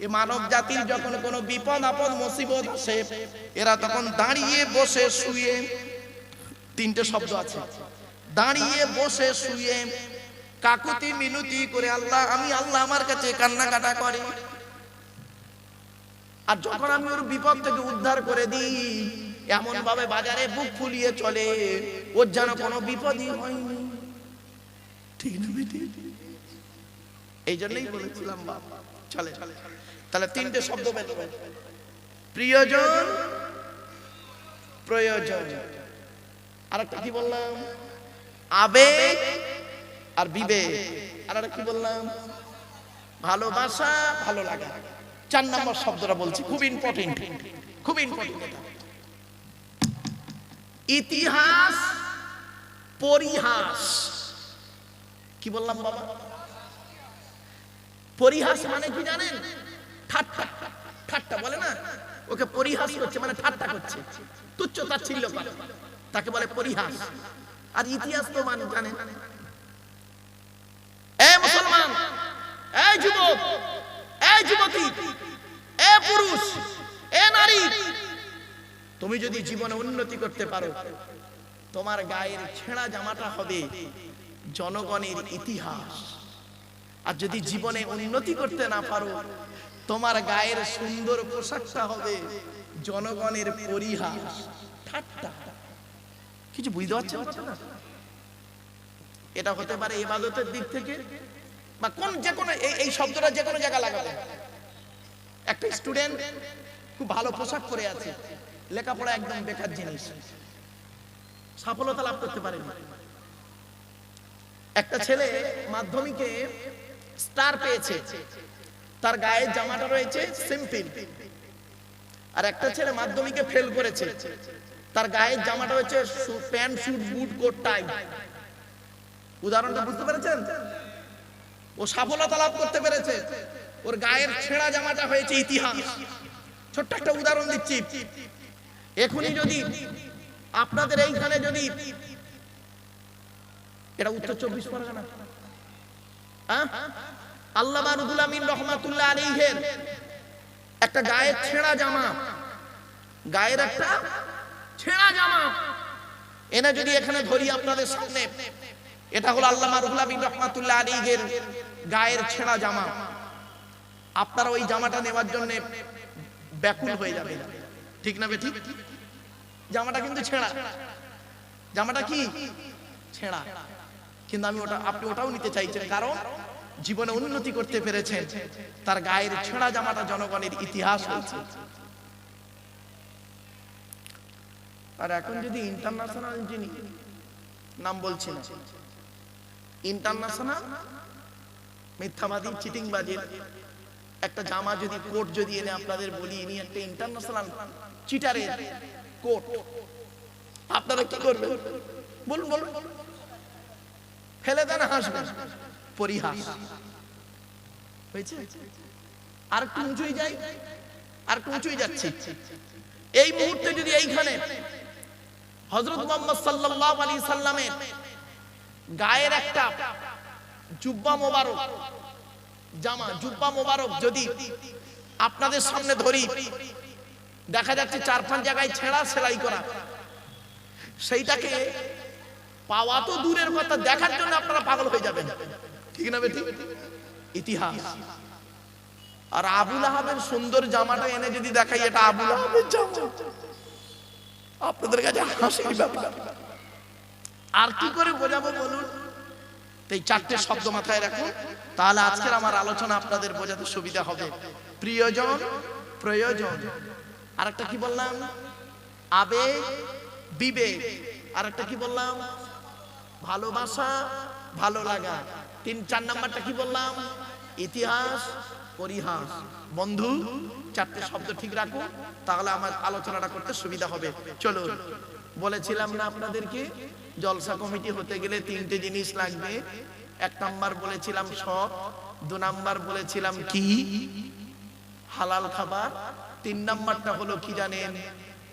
এ মানব জাতির যখন কোনো বিপদ আপদ মুসিবত আসে, এরা তখন দাঁড়িয়ে বসে শুয়ে, তিনটে শব্দ আছে, দাঁড়িয়ে বসে শুয়ে কাকুতি মিনতি করে আল্লাহ, আমি আল্লাহ আমার কাছে কান্নাকাটা করে। আর যখন আমি ওর বিপদ থেকে উদ্ধার করে দিই, এমন ভাবে বাজারে বুক ফুলিয়ে চলে, ওর যেন কোনো বিপদই হয়নি। ঠিক না বেটি? এই জন্যই বলেছিলাম বাবা চলে। তাহলে তিনটে শব্দ বের হবে, প্রিয়জন, প্রয়োজন, আর একটা কি বললাম, আবেগ আর বিবেক, আর একটা কি বললাম, ভালোবাসা, ভালো লাগা। 4 নম্বর শব্দটা বলছি, খুব ইম্পর্টেন্ট, খুব ইম্পর্টেন্ট। ইতিহাস, পরিহাস। কি বললাম বাবা? পরিহাস মানে কি জানেন? ঠাট্টা, ঠাট্টা বলে না, ওকে পরিহাস করছে মানে ঠাট্টা করছে, তুচ্ছ তাচ্ছিল্য করে, তাকে বলে পরিহাস। আর ইতিহাস তো মানে জানেন, এ মুসলমান, এই যুবক, এই যুবতী, এ পুরুষ, এ নারী, তুমি যদি জীবনে উন্নতি করতে পারো, তোমার গায়ের ছেঁড়া জামাটা হবে জনগণের ইতিহাস। আর যদি জীবনে উন্নতি করতে না পারো, তোমার গায়ের সুন্দর পোশাকটা হবে জনগণের পরিহাস, ঠাট্টা। কিছু বুঝতে পারছেন না? এটা হতে পারে ইবাদতের দিক থেকে, বা কোন যে কোনো, এই শব্দটা যে কোনো জায়গায় লাগাতে। একটা স্টুডেন্ট খুব ভালো পোশাক পরে আছে, লেখাপড়া একদম বেকার জিনিস, সফলতা লাভ করতে পারেনি। একটা ছেলে মাধ্যমিকে স্টার পেয়েছে, তার গায়ের জামাটা রয়েছে সিম্পল। আর একটা ছেলে মাধ্যমিকে ফেল করেছে, তার গায়ের জামাটা হচ্ছে প্যান্ট, স্যুট, বুট, কোট, টাই। উদাহরণটা বুঝতে পেরেছেন? ও সফলতা লাভ করতে পেরেছে, ওর গায়ের ছেঁড়া জামাটা হয়েছে ইতিহাস। ছোট্ট একটা উদাহরণ দিচ্ছি। এখনই যদি আপনাদের এইখানে যদি, এটা উত্তর 24 পরগনা, আল্লামা রুহুল আমিন রহমাতুল্লাহ আলাইহির একটা গায়ের ছেঁড়া জামা, গায়ের একটা ছেঁড়া জামা এনে যদি এখানে ধরি আপনাদের সামনে, এটা হলো আল্লামা রুহুল আমিন রহমাতুল্লাহ আলাইহির গায়ের ছেঁড়া জামা। আপনারা ওই জামাটা নেওয়ার জন্য ব্যাকুল হয়ে যাবে, ঠিক না বেঠিক? জামাটা কিন্তু ছেঁড়া, জামাটা কি ছেঁড়া, কিন্তু আমি ওটা, আপনি ওটাও নিতে চাইছেন, কারণ জীবনে উন্নতি করতে পেরেছেন, তার গায়ের ছেঁড়া জামাটা জনগণের ইতিহাস হয়েছে। আর এখন যদি ইন্টারন্যাশনাল, যিনি নাম বলছি না, ইন্টারন্যাশনাল মিথ্যাবাদী, চিটিংবাজির একটা জামা যদি, কোট যদি এনে আপনাদের বলি, ইনি একটা ইন্টারন্যাশনাল চিটারের কোট, আপনারা কি করবেন? বলুন বলুন, ফেলে দেন, হাসবেন, পরিহাস হয়েছে। আর একটু উঁচুই যাই, আর একটু উঁচুই যাচ্ছি। এই মুহূর্তে যদি এইখানে হযরত মুহাম্মদ সাল্লাল্লাহু আলাইহি সাল্লামের গায়ের একটা জুব্বা মোবারক জামা, জুব্বা মোবারক যদি আপনাদের সামনে ধরি, দেখা যাচ্ছে 4-5 জায়গায় ছেঁড়া, সেলাই করা, সেইটাকে পাওয়া তো দূরের কথা, দেখার জন্য আপনারা পাগল হয়ে যাবেন, ঠিক না বেটি? ইতিহাস। আর আবুল আহাবের সুন্দর জামাটা এনে যদি দেখাই, এটা আবুল আহাবের জামা, আপনাদের কাছে হাসির ব্যাপার। আর কি করে বোঝাবো বলুন? এই 4টে শব্দ মাথায় রাখুন, তাহলে আজকের আমার আলোচনা আপনাদের বোঝাতে সুবিধা হবে। প্রিয়জন, প্রয়োজন, আর একটা কি বললাম, আবেগ, বিবেক, আর একটা কি বললাম, ভালোবাসা, ভালো লাগা। 3-4 নাম্বারটা কি বললাম, ইতিহাস, পরিহাস। বন্ধু, 4টে শব্দ ঠিক রাখুন, তাহলে আমার আলোচনাটা করতে সুবিধা হবে। চলো, বলেছিলাম না আপনাদেরকে, জলসা কমিটি হতে গেলে 3টে জিনিস লাগবে। 1 নাম্বার বলেছিলাম সৎ, 2 নাম্বার বলেছিলাম কি, হালাল খাবার, 3 নাম্বারটা হলো কি জানেন,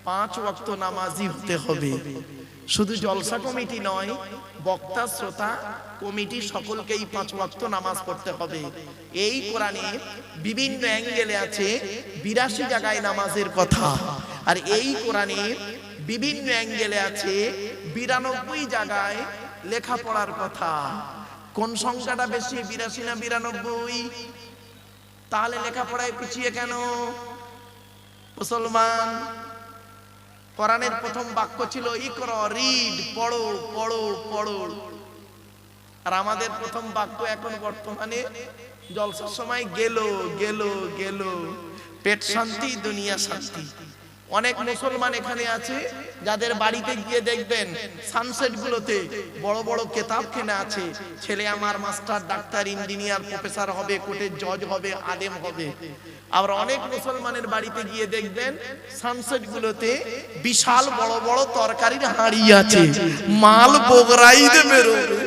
5 ওয়াক্ত নামাজি হতে হবে। শুধু জলসা কমিটি নয়, বক্তা শ্রোতা কমিটি সকলকেই 5 ওয়াক্ত নামাজ পড়তে হবে। এই কোরআনে বিভিন্ন অ্যাঙ্গেলে আছে 82 জায়গায় নামাজের কথা, আর এই কোরআনে বিভিন্ন অ্যাঙ্গেলে আছে 92 জায়গায় লেখাপড়ার কথা। কোন সংখ্যাটা বেশি, 82 না 92? তাহলে লেখাপড়ায় পিছিয়ে কেন মুসলমান? কোরআনের প্রথম বাক্য ছিল ইকরা, রিড, পড়ো পড়ো পড়ো। আর আমাদের প্রথম বাক্য এখন বর্তমানে জলসার সময় গেল গেল গেল, পেট শান্তি দুনিয়া শান্তি। অনেক মুসলমান এখানে আছে যাদের বাড়িতে গিয়ে দেখবেন সানসেট গুলোতে বড় বড় কেতাব কেনা আছে, ছেলে আমার মাস্টার, ডাক্তার, ইঞ্জিনিয়ার, প্রফেসর হবে, কোর্টের জজ হবে, আলেম হবে। আবার অনেক মুসলমানের বাড়িতে গিয়ে দেখবেন সানসেট গুলোতে বিশাল বড় বড় তরকারির হাঁড়ি আছে, মাল বগরাইতে বেরোবে।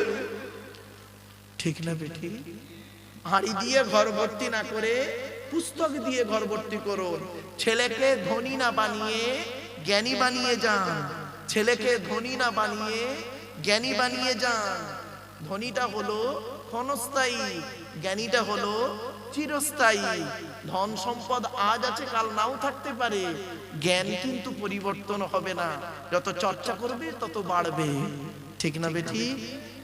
ঠিক না বেটি? হাঁড়ি দিয়ে ঘর ভর্তি না করে পুস্তক দিয়ে ঘর ভর্তি করুন। ছেলেকে ধনী না বানিয়ে জ্ঞানী বানিয়ে যান। ছেলেকে ধনী না বানিয়ে জ্ঞানী বানিয়ে যান। ধনীটা হলো ক্ষণস্থায়ী, জ্ঞানীটা হলো চিরস্থায়ী। ধন সম্পদ আজ আছে কাল নাও থাকতে পারে, জ্ঞান কিন্তু পরিবর্তন হবে না। যত চর্চা করবে তত বাড়বে। ঠিক না বেটি?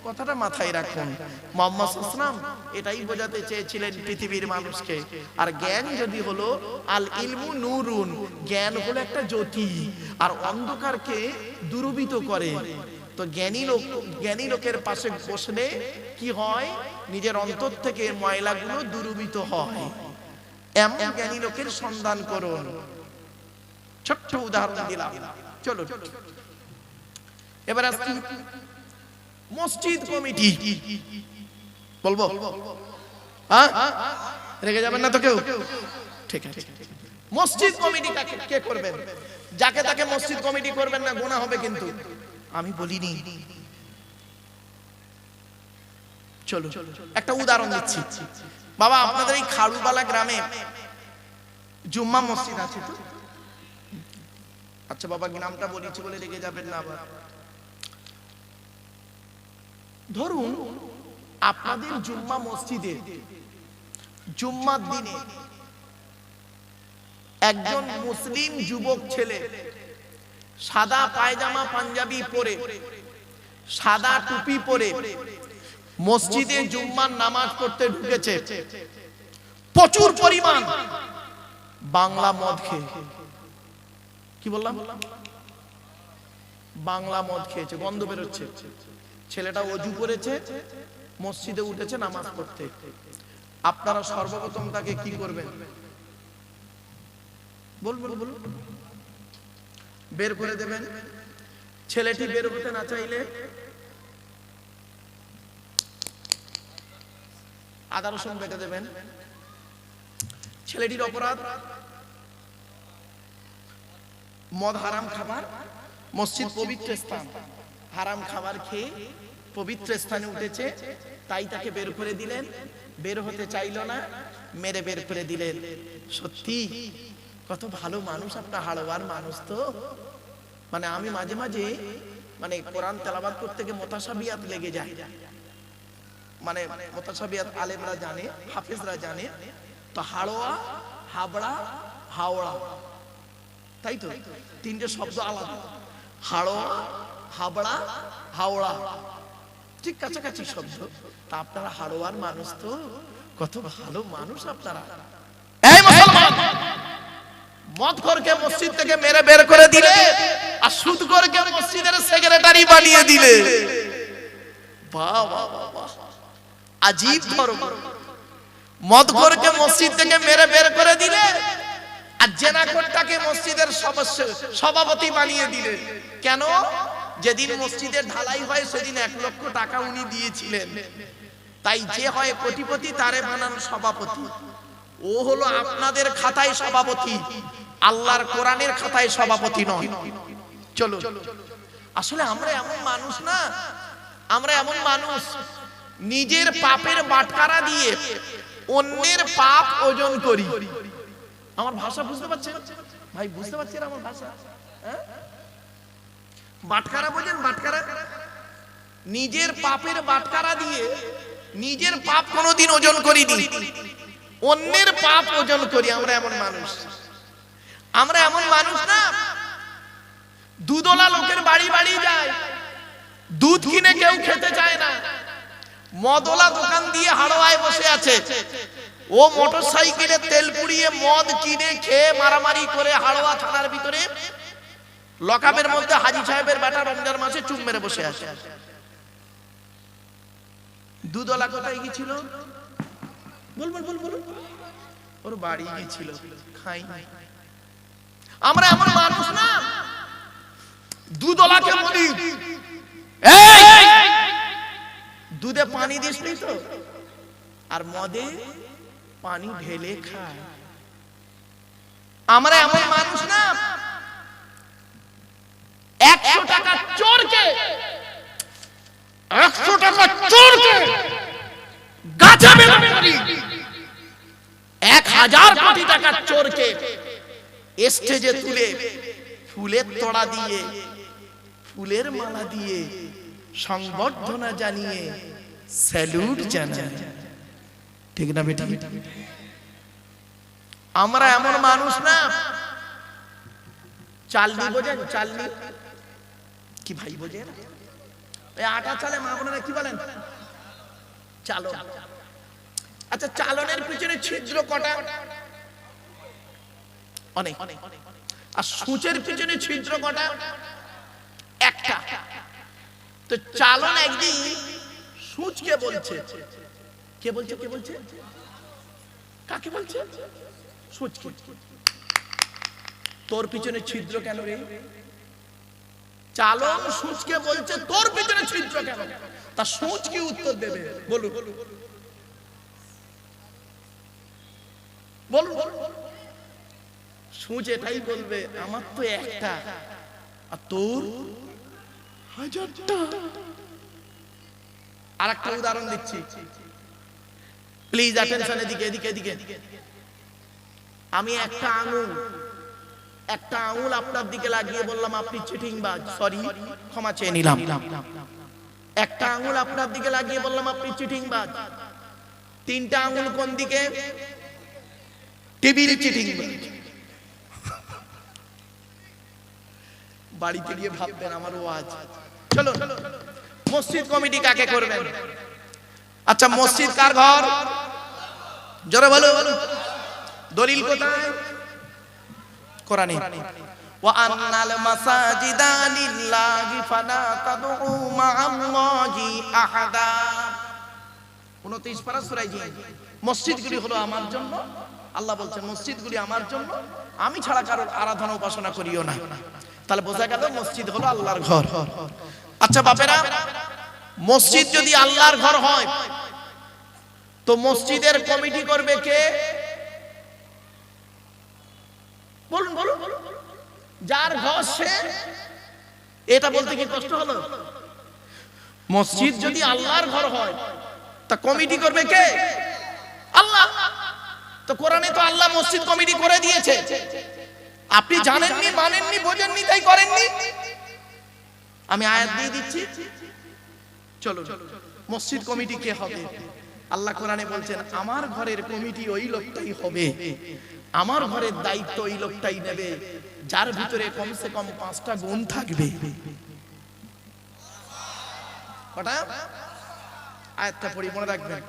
কথাটা মাথায় রাখুন। মুহাম্মদ সাল্লাল্লাহু আলাইহি ওয়াসাল্লাম এটাই বোঝাতে চেয়েছিলেন পৃথিবীর মানুষকে। আর জ্ঞান যদি হলো আল ইলমু নূরুন, জ্ঞান হলো একটা জ্যোতি, আর অন্ধকারকে দূরীভূত করে। তো জ্ঞানী লোকের পাশে বসলে কি হয়? নিজের অন্তর থেকে ময়লাগুলো দূরীভূত হয়। এমন জ্ঞানী লোকের সন্ধান করুন। ছোট্ট উদাহরণ দিলাম, চলো এবার আসছি মসজিদ কমিটি। বলবো? হ্যাঁ, রেগে যাবেন না তো কেউ? ঠিক আছে। মসজিদ কমিটি কে করবেন? যাকে তাকে মসজিদ কমিটি করবেন না, গুনাহ হবে কিন্তু। আমি বলিনি। চলো একটা উদাহরণ দিচ্ছি। বাবা, আপনাদের এই খাড়ুবালা গ্রামে জুম্মা মসজিদ আছে তো? আচ্ছা বাবা, নামটা বলেছি বলে রেগে যাবেন না আবার। ধরুন আপনাদের জুম্মা মসজিদে জুম্মার দিনে একজন মুসলিম যুবক ছেলে সাদা পায়জামা পাঞ্জাবি পরে, সাদা টুপি পরে মসজিদে জুম্মার নামাজ পড়তে ঢুকেছে। প্রচুর পরিমাণ বাংলা মদ খেয়ে, কি বললাম? বাংলা মদ খেয়েছে, গন্ধ বেরোচ্ছে। ছেলেটা ওযু করেছে, মসজিদে উঠেছে নামাজ পড়তে। আপনারা সর্বপ্রথম তাকে কি করবেন? বলুন। বের করে দেবেন। ছেলেটি বের হতে না চাইলে আদা রসুন বেটে দেবেন। ছেলেটির অপরাধ মদ হারাম খাবার, মসজিদ পবিত্র স্থান, হারাম খাবার খেয়ে পবিত্র স্থানে উঠেছে, তাই তাকে বের করে দিলেন। বের হতে চাইল না, মেরে বের করে দিলেন। সত্যি কত ভালো মানুষ আপনার, হাড়োয়ার মানুষ তো। মানে আমি মাঝে মাঝে মানে কোরআন তেলাওয়াত করতে গিয়ে মুতাশাবিহাত লেগে যায়। মানে মুতাশাবিহাত আলেমরা জানে, হাফেজরা জানে। তো হাড়োয়া, হাবড়া, হাওড়া, তাই তো তিনটে শব্দ আলাদা। হাড়োয়া, হাবড়া, হাওড়া, ঠিক কাছাকাছি শব্দ। তা আপনারা হাড়োয়ার মানুষ তো, কত ভালো মানুষ আপনারা। এই মুসলমান, মদখোরকে মসজিদ থেকে মেরে বের করে দিলে, আর সুদখোরকে মসজিদের সেক্রেটারি বানিয়ে দিলে। বাহ বাহ বাহ, আজীব ধর্ম। মদখোরকে মসজিদ থেকে মেরে বের করে দিলে, আর জেনাখোরটাকে মসজিদের সভাপতি বানিয়ে দিলে। কেন? যেদিন মসজিদের ঢালাই হয় সেদিন 1 লক্ষ টাকা উনি দিয়েছিলেন, তাই যে হয় কোটিপতি তারে বানান সভাপতি। ও হলো আপনাদের খাতায় সভাপতি, আল্লাহর কোরআনের খাতায় সভাপতি নয়। চলো, আসলে আমরা এমন মানুষ না, আমরা এমন মানুষ নিজের পাপের বাটখারা দিয়ে অন্যের পাপ ওজন করি। আমার ভাষা বুঝতে পারছেন ভাই? বুঝতে পারছেন আমার ভাষা? বাটখারা বোঝেন? বাটখারা নিজের পাপের বাটখারা দিয়ে নিজের পাপ কোনোদিন ওজন করিনি, অন্যের পাপ ওজন করি। আমরা এমন মানুষ, আমরা এমন মানুষ না। দুধওয়ালা লোকের বাড়ি বাড়ি যায়, দুধ কিনে কেউ খেতে চায় না। মদওয়ালা দোকান দিয়ে হাড়োয়ায় বসে আছে, ও মোটর সাইকেলে তেল পুড়িয়ে মদ কিনে খেয়ে মারামারি করে হাড়োয়া থানার ভিতরে লকআপের মধ্যে হাজী সাহেবের বেটা রমজান মাসে চুপ মেরে বসে আছে। দুধওয়ালা কোথায় গিয়েছিল? বলবেন বলুন, ওর বাড়ি গিয়েছিল, খাই নাই। আমরা এমন মানুষ না, দুধওয়ালাকে বলি দুধে পানি দিসনি তো, আর মদে পানি ঢেলে খায়। আমরা এমন মানুষ না, 100 টাকা চোরকে গাছে বেঁধে মারি, 1000 কোটি টাকার চোরকে স্টেজে তুলে ফুলের তোড়া দিয়ে ফুলের মালা দিয়ে সংবর্ধনা জানিয়ে স্যালুট জানাই। ঠিক না বেটা? আমরা এমন মানুষ না। চালনি বোঝেন? চালনি কি ভাই বোঝেন? এই আটা চালে মা বোনেরা কি বলেন? চালন। আচ্ছা, চালনের পিছনে ছিদ্র কটা? অনেক। আর সূচের পিছনে ছিদ্র কটা? একটা। তো চালন একদিন সূচকে বলছে, কে বলছে? কে বলছে? কাকে বলছে? সূচকে। তোর পিছনে ছিদ্র কেন রে? চালন সূচকে বলছে তোর পিছনে ছিদ্র কেন? তা সূচ কি উত্তর দেবে? বলুন বলুন। সূচ এটাই বলবে, আমার তো একটা আর তোর 1000টা। আর একটা উদাহরণ দিচ্ছি, প্লিজ অ্যাটেনশন। এদিকে এদিকে এদিকে। আমি একটা আঙুল আপনার দিকে লাগিয়ে বললাম আপনি চিটিংবাজ, সরি ক্ষমা চেয়ে নিলাম। একটা আঙুল আপনার দিকে লাগিয়ে বললাম আপনি চিটিংবাজ। 3টা আঙুল কোন দিকে? টিভির চিটিংবাজ। বাড়িতে গিয়ে ভাববেন আমার ওয়াজ। চলো, মসজিদ কমিটি কাকে করবেন? আচ্ছা, মসজিদ কার ঘর? জোরে বলো। দলিল কোথায়? কোরআনে। ওয়া আন্নাল মাসাজিদা লিল্লাহি ফালা তাদউ মা'আল্লাহি আহাদা। 29 পারা সূরা জিন। মসজিদগুলি হলো আমার জন্য। আল্লাহ বলছেন মসজিদগুলি আমার জন্য, আমি ছাড়া কারোর আরাধনা উপাসনা করিও না। তাহলে বোঝা গেল মসজিদ হলো আল্লাহর ঘর। আচ্ছা বাপেরা, মসজিদ যদি আল্লাহর ঘর হয় তো মসজিদের কমিটি করবে কে? বলুন বলুন। যার ঘর সে। এটা বলতে কি কষ্ট হলো? মসজিদ যদি আল্লাহর ঘর হয় তা কমিটি করবে কে? আল্লাহ। তো কোরআনে তো আল্লাহ মসজিদ কমিটি করে দিয়েছে। আপনি জানেননি, মানেননি, বোঝেননি, তাই করেননি। আমি আয়াত দিয়ে দিচ্ছি, চলো। মসজিদ কমিটি কে হবে? আল্লাহ কোরআনে বলছেন আমার ঘরের কমিটি ওই লোকটাই হবে, আমার ঘরের দায়িত্ব ওই লোকটাই নেবে যার ভিতরে কমসে কম 5টা গুণ থাকবে। কটা? আয়াতটা পড়ি, মনে রাখবেন।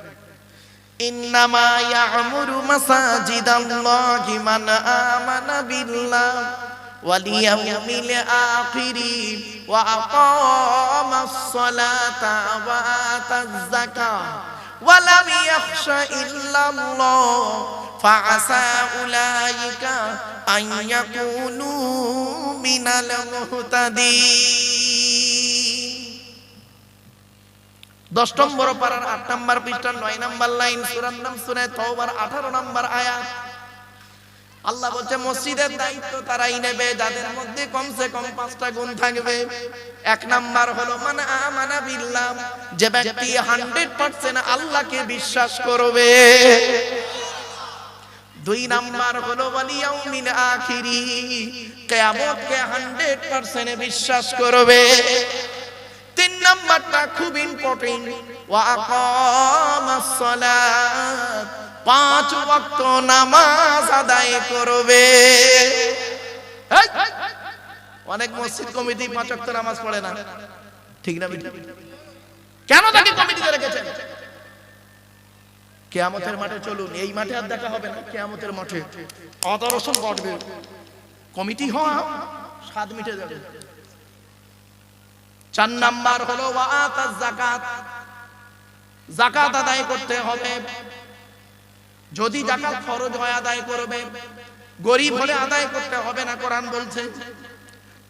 ইন্নামা ইয়া'মুরু মাসাজিদাল্লাহি মান আমানা বিল্লাহি ওয়াল ইয়াউমিল আখিরি ওয়া আকামাস সালাতা ওয়া আতাজ যাকাত ওয়া লাম ইয়াখশা ইল্লাল্লাহ ফাআসা উলাইকা আন ইয়াকুনু মিনাল মুহতাদিন। 10 নম্বর পারার 8 নম্বর পৃষ্ঠা 9 নম্বর লাইন, সূরার নাম সূরা তাওবার 18 নম্বর আয়াত। আল্লাহ বলছে মসজিদের দায়িত্ব তারাই নেবে যাদের মধ্যে কমসে কম 5টা গুণ থাকবে। 1 নাম্বার হলো মান আমানা বিল্লাহ, যে ব্যক্তি 100% আল্লাহকে বিশ্বাস করবে। দুই নাম্বার হলো ওয়াল ইয়াউমিল আখিরি, কিয়ামতকে 100% বিশ্বাস করবে। তিন নাম্বারটা খুব ইম্পর্টেন্ট, ওয়া আকামাস সালাত, 5 ওয়াক্ত নামাজ আদায় করবে। অনেক মসজিদ কমিটি 5 ওয়াক্ত নামাজ পড়ে না, ঠিক না বেটা? কেন তাকে কমিটিতে রেখেছেন? কিয়ামতের মাঠে চলুন, এই মাঠে আর দেখা হবে না, কিয়ামতের মাঠে আদা রসুন পড়বে, কমিটি হওয়া স্বাদ মিটে যাবে। 4 নাম্বার হলো ওয়া আতাজ যাকাত, যাকাত আদায় করতে হবে। যদি যাকাত ফরজ হয় আদায় করবে, গরীব হলে আদায় করতে হবে না, কোরআন বলছে।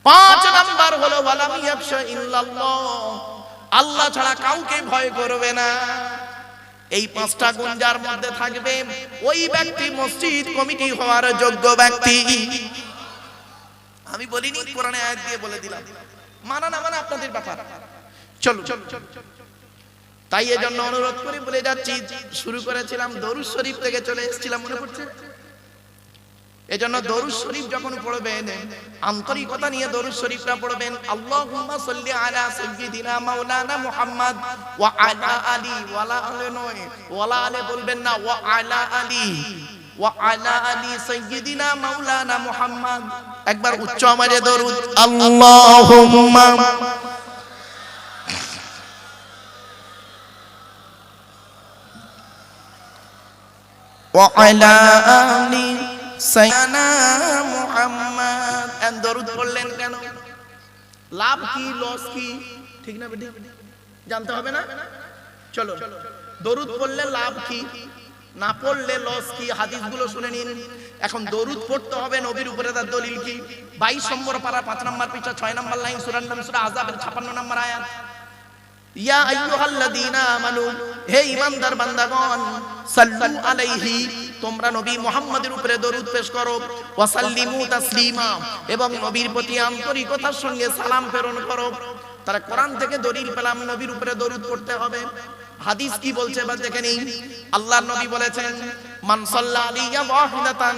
5 নাম্বার হলো ওয়ালাম ইয়াখশা ইল্লাল্লাহ, আল্লাহ ছাড়া কাউকে ভয় করবে না। এই 5টা গুণ যার মধ্যে থাকবে, ওই ব্যক্তি মসজিদ কমিটি হওয়ার যোগ্য ব্যক্তি। আমি বলিনি, কোরআনে আয়াত দিয়ে বলে দিলাম, মানা না মানা আপনাদের ব্যাপার। চলো, তাই এজন্য অনুরোধ করে বলে যাচ্ছি, শুরু করেছিলাম দরুদ শরীফ থেকে চলে এসেছিলাম, মনে পড়ছে? এজন্য দরুদ শরীফ যখন পড়বেন, আন্তরিকতা নিয়ে দরুদ শরীফটা পড়বেন। আল্লাহুম্মা সাল্লি আলা সাইয়্যিদিনা মাওলানা মুহাম্মদ ওয়া আলা আলি, ওয়ালা আলে নয়, ওয়ালা আলে বলবেন না, ওয়া আলা আলি, ওয়া আলা আলি সাইয়্যিদিনা মাওলানা মুহাম্মদ। একবার উচ্চ আওয়াজে দরুদ, আল্লাহুম্মা ওয়া আলা আলি সাইয়্যিদিনা মুহাম্মদ। এন দরুদ পড়লেন কেন? লাভ কি, লস কি, ঠিক না বেটি? জানতে হবে না? চলো, দরুদ পড়লে লাভ কি, না পড়লে লস কি, হাদিসগুলো শুনে নিন। এখন দরুদ পড়তে হবে নবীর উপরে, তার দলিল কি? 22 নম্বর পারা 5 নম্বর পৃষ্ঠা 6 নম্বর লাইন, সূরার নাম সূরা আযাবের 56 নম্বর আয়াত। ইয়া আইয়ুহাল্লাযীনা আমানু, হে ঈমানদার বান্দাগণ, সাল্লু আলাইহি, তোমরা নবী মুহাম্মদের উপরে দরুদ পেশ করো, ওয়া সাল্লিমু তাসলিমা, এবং নবীর প্রতি আন্তরিকতার সঙ্গে সালাম প্রেরণ করো। তারা কোরআন থেকে দলিল পেলাম নবীর উপরে দরুদ পড়তে হবে। হাদিস কি বলছে এবার দেখে নিন। আল্লাহর নবী বলেছেন, মান সাল্লা আলাইয়া ওয়াহিদাতান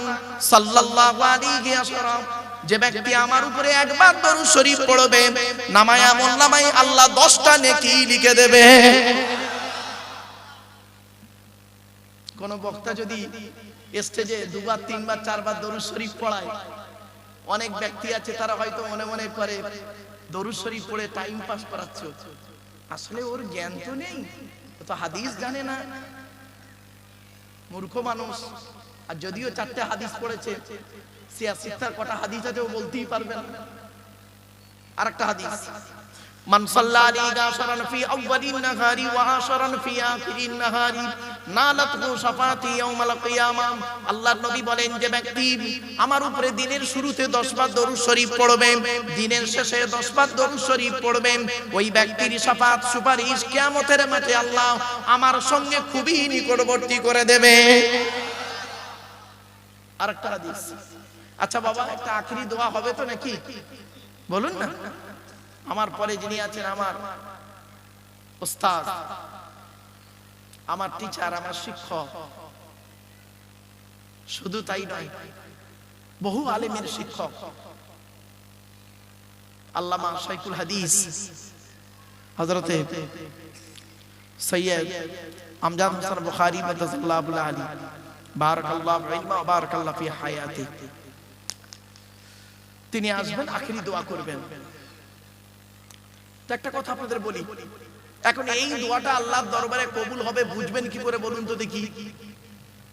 সাল্লাল্লাহু আলাইহি আশরা, যে ব্যক্তি আমার উপরে একবার দরুদ শরীফ পড়বে, নামায়ে আমলনামায়ে আল্লাহ 10টা নেকি লিখে দেবে। কোন বক্তা যদি স্টেজে 2 বার 3 বার 4 বার দরুদ শরীফ পড়ায়, অনেক ব্যক্তি আছে তারা হয়তো মনে মনে করে দরুদ শরীফ পড়ে টাইম পাস করাচ্ছে, আসলে ওর জ্ঞান তো নেই, ও তো হাদিস জানে না, মূর্খ মানুষ। আর যদিও 4টে হাদিস পড়েছে, 86টার কটা হাদিস আছে ও বলতেই পারবে না। আরেকটা হাদিস, মান সাল্লা আলাইহি আশরান ফি আউয়ালিন নাহারি ওয়া আশরান ফি আখিরিন নাহারি নালাতহু শাফাতি ইয়াউমাল কিয়ামাহ। আল্লাহর নবী বলেন, যে ব্যক্তি আমার উপরে দিনের শুরুতে 10 বার দরুদ শরীফ পড়বে, দিনের শেষে 10 বার দরুদ শরীফ পড়বে, ওই ব্যক্তির শাফাত সুপারিশ কিয়ামতের মাঠে আল্লাহ আমার সঙ্গে খুবই নিকটবর্তী করে দেবে। আরেকটা হাদিস। আচ্ছা বাবা, একটা আখিরি দোয়া হবে তো নাকি? বলুন না। আমার পরে যিনি আছেন, আমার ওস্তাদ, আমার টিচার, আমার শিক্ষক, শুধু তাই নয়, বহু আলেমের শিক্ষক আল্লামা শাইখুল হাদিস হযরতে সৈয়দ আমজাদ হোসেন বুখারী মাদাল্লাহু আলাইহি, বারাকাল্লাহু ইলমা ওয়া বারাকাল্লাহু ফি হায়াতি, তিনি আসবেন, আখিরি দোয়া করবেন। তো একটা কথা আপনাদের বলি, এখন এই দোয়াটা আল্লাহর দরবারে কবুল হবে বুঝবেন কি করে বলুন তো দেখি?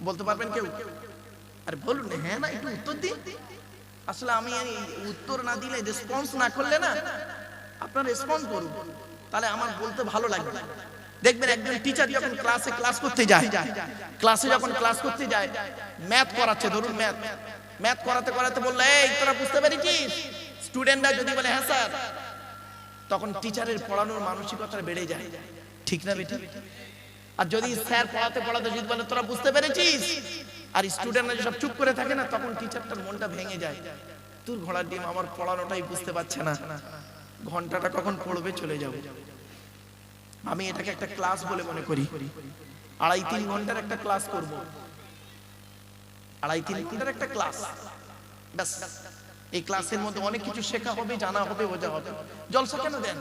বলতে পারবেন কেউ? আরে বলুন, হ্যাঁ না, একটু উত্তর দিন। আসলে আমি উত্তর না দিলে, রেসপন্স না করলে না, আপনারা রেসপন্স করুন, তাহলে আমার বলতে ভালো লাগবে। দেখবেন একজন টিচার যখন ক্লাস করতে যায়, ম্যাথ করাচ্ছে, ধরুন ম্যাথ করাতে করাতে বললে, এই তোরা বুঝতে পেরেছিস? স্টুডেন্টরা যদি বলে হ্যাঁ স্যার, তখন টিচারের পড়ানোর মানসিকতা বেড়ে যায়, ঠিক না বেটা? আর যদি স্যার পড়াতে পড়াতে যদি বলে তোরা বুঝতে পেরেছিস, আর স্টুডেন্টরা সব চুপ করে থাকে না, তখন টিচারটার মনটা ভেঙে যায়। তোর ঘোড়ার ডিম, আমার পড়ানোটাই বুঝতে পারছে না, ঘন্টাটা কখন পড়বে, চলে যাবে। আমি এটাকে একটা ক্লাস বলে মনে করি, 2.5-3 ঘন্টার একটা ক্লাস করব, 2.5-3 ঘন্টার একটা ক্লাস, ব্যাস। এই ক্লাসের মধ্যে অনেক কিছু শেখা হবে, জানা হবে, বোঝা হবে। জলসা কেন দেন?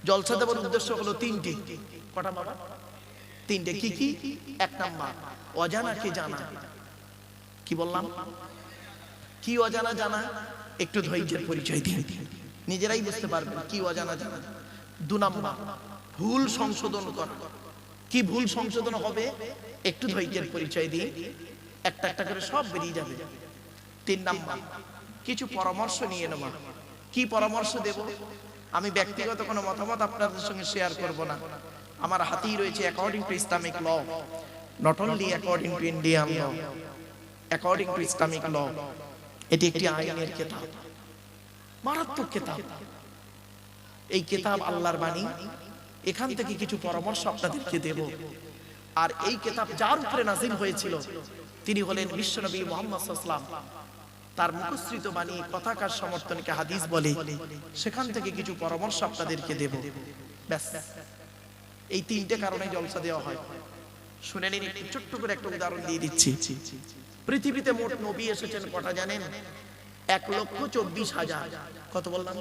জলসা দেওয়ার উদ্দেশ্য হলো তিনটি। কটা বাবা? তিনটে। কি কি? 1 নাম্বার অজানাকে জানা। কি বললাম? কি অজানা জানা? একটু ধৈর্যের পরিচয় দিন, নিজেরাই বুঝতে পারবেন কি অজানা জানা। 2 নাম্বার ভুল সংশোধন করা। কি ভুল সংশোধন হবে? একটু ধৈর্যের পরিচয় দিন, একটা একটা করে সব বেরিয়ে যাবে। 3 নাম্বার কিছু পরামর্শ নিয়ে নেওয়া। কি পরামর্শ দেব? আমি ব্যক্তিগত কোনো মতামত আপনাদের সঙ্গে শেয়ার করব না। আমার হাতেই রয়েছে according to Islamic law, not only according to Indian law, according to Islamic law. এটি একটি আইনের কিতাব, মারাত্মক কিতাব। এই কিতাব আল্লাহর বাণী। এখান থেকে কিছু পরামর্শ আপনাদেরকে দেব। আর এই কিতাব যার উপরে নাযিল হয়েছিল তিনি হলেন বিশ্বনবী মুহাম্মদ সাল্লাল্লাহু আলাইহি ওয়াসাল্লাম। তার মুখস্থিত বাণী কথাকার সমর্থনকে হাদিস বলে। সেখান থেকে কিছু পরামর্শ আপনাদেরকে দেব, ব্যাস। এই 3টে কারণে জলসা দেওয়া হয়। শুনে নিন, একটু ছোট্ট করে একটা উদাহরণ দিয়ে দিচ্ছি। পৃথিবীতে মোট নবী এসেছেন কটা জানেন? 1,24,000। কত বললাম?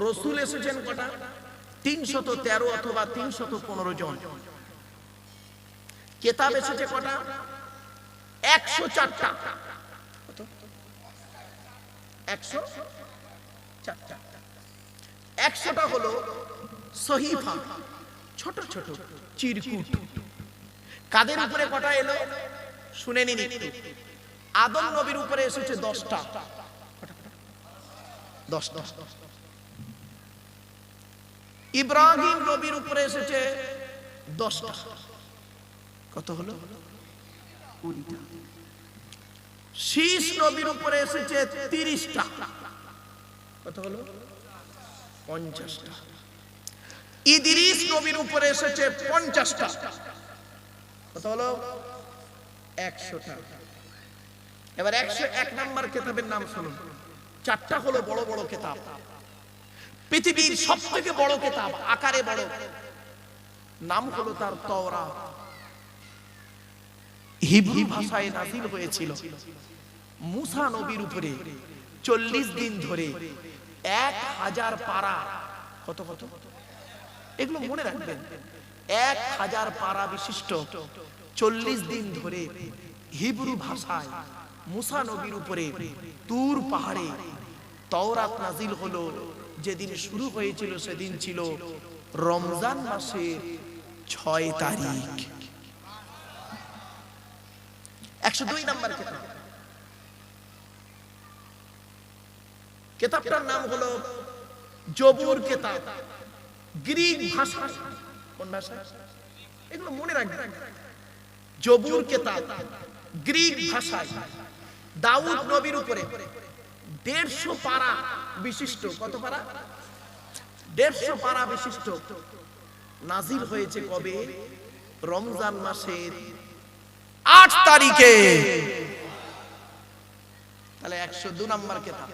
রসুল এসেছেন কটা? 313 অথবা 315 জন। কিতাব এসেছে কটা? 104টা। কত? 104টা। 100টা হলো সহিফা, ছোট ছোট চিরকুট। কাদের উপরে কটা এলো? শুনে নিন একটু। আদম নবীর উপরে এসেছে 10টা। 10টা। ইব্রাহিম নবীর উপরে এসেছে 10টা। কত হলো? 20টা। শীষ নবীর উপরে এসেছে 30টা। কত হলো? 50টা। ইদ্রিস নবীর উপরে এসেছে 50টা। কত হলো? 100টা। এবার 101 নাম্বার কিতাবের নাম শুনুন। 4টা হলো বড় বড় কিতাব। পৃথিবীর সবথেকে বড় কিতাব, আকারে বড়, নাম হলো তার তাওরাত। হিব্রু ভাষায় নাযিল হয়েছিল। মুসা নবীর উপরে 40 দিন ধরে 1000 পারা। কত কত? এগুলো মনে রাখবেন। 1000 পারা বিশিষ্ট 40 দিন ধরে হিব্রু ভাষায় মুসা নবীর উপরে তুর পাহাড়ে তাওরাত নাযিল হলো। যেদিন শুরু হয়েছিল সেদিন ছিল রমজান মাসের 6 তারিখ। 102 নাম্বার কিতাব। কিতাবটার নাম হলো জবুর কিতাব। গ্রিক ভাষা। কোন ভাষা? এগুলো মনে রাখবেন। জবুর কিতাব গ্রিক ভাষায় দাউদ নবীর উপরে 150 পারা বিশিষ্ট। কত পারা? 150 পারা বিশিষ্ট নাযিল হয়েছে কবে? রমজান মাসের 8 তারিখে। তাহলে 102 নাম্বার কিতাব।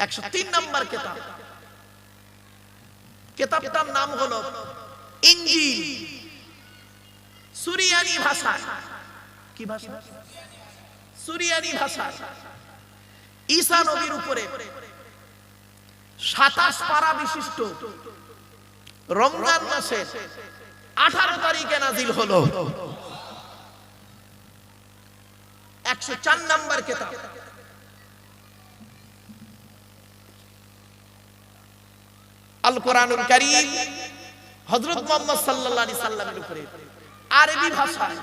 103 নাম্বার কিতাব। কিতাবটার নাম হলো ইনজিল। সুরিয়ানি ভাষা। কি ভাষা? সুরিয়ানি ভাষা। ঈসা নবীর উপরে 27 পারা বিশিষ্ট রমজান মাসের 18 তারিখে নাযিল হলো। 104 নাম্বার কিতাব। আল কোরআনুল কারীম হযরত মুহাম্মদ সাল্লাল্লাহু আলাইহি সাল্লামের উপরে আরবি ভাষায়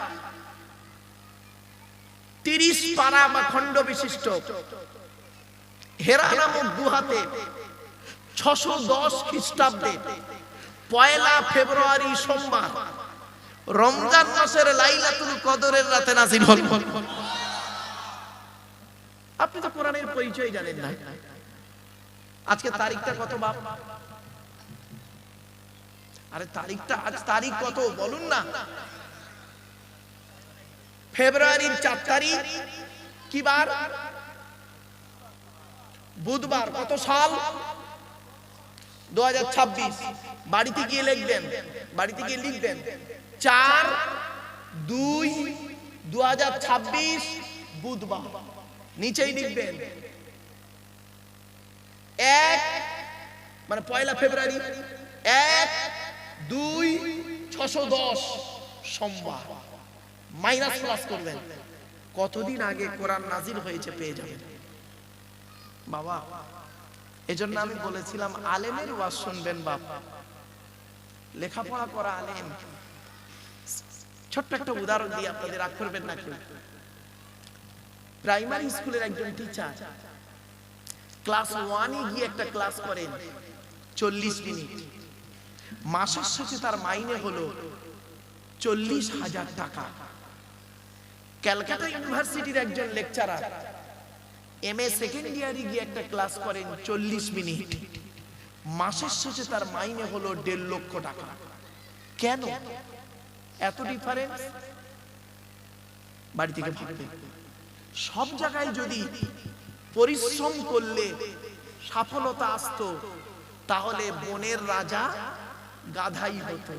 30 পারা বা খণ্ড বিশিষ্ট হেরা নামক গুহাতে 610 খ্রিস্টাব্দে 1 ফেব্রুয়ারি সোমবার রমজান মাসের লাইলাতুল কদরের রাতে নাযিল হল। আপনি তো কোরআনের পরিচয় জানেন না। আজকে তারিখটা কত বাপ? আরে তারিখটা আজ তারিখ কত বলুন না। ফেব্রুয়ারির 4 তারিখ কি বার? বুধবার। কত সাল? 2026। বাড়িতে গিয়ে লিখবেন, বাড়িতে গিয়ে লিখবেন 4-2-2026। 2026 বুধবার, নিচেই লিখবেন 1 মানে 1 ফেব্রুয়ারি 1-2-610 সোমবার, মাইনাস প্লাস করবেন। কতদিন আগে কোরআন নাজিল হয়েছে পেয়ে যাবেন বাবা। এজন্য আমি বলেছিলাম আলেমের ওয়াজ শুনবেন বাপ, লেখাপড়া করা আলেম। ছোট্ট একটা উদাহরণ দিয়ে আপনাদের রাগ করবেন না কেউ। প্রাইমারি স্কুলের একজন টিচার ক্লাস 1 এ গিয়ে একটা ক্লাস করেন 40 মিনিট, মাসের শেষে তার মাইনে হলো 40,000 টাকা। ক্যালকাটা ইউনিভার্সিটির একজন লেকচারার এমএ সেকেন্ড ইয়ারে গিয়ে একটা ক্লাস করেন 40 মিনিট, মাসের শেষে তার মাইনে হলো 1.5 লক্ষ টাকা। কেন এত ডিফারেন্স? বাড়ি থেকে ভাববেন। সব জায়গায় যদি পরিশ্রম করলে সফলতা আসতো, তাহলে বনের রাজা গাধাই হতো,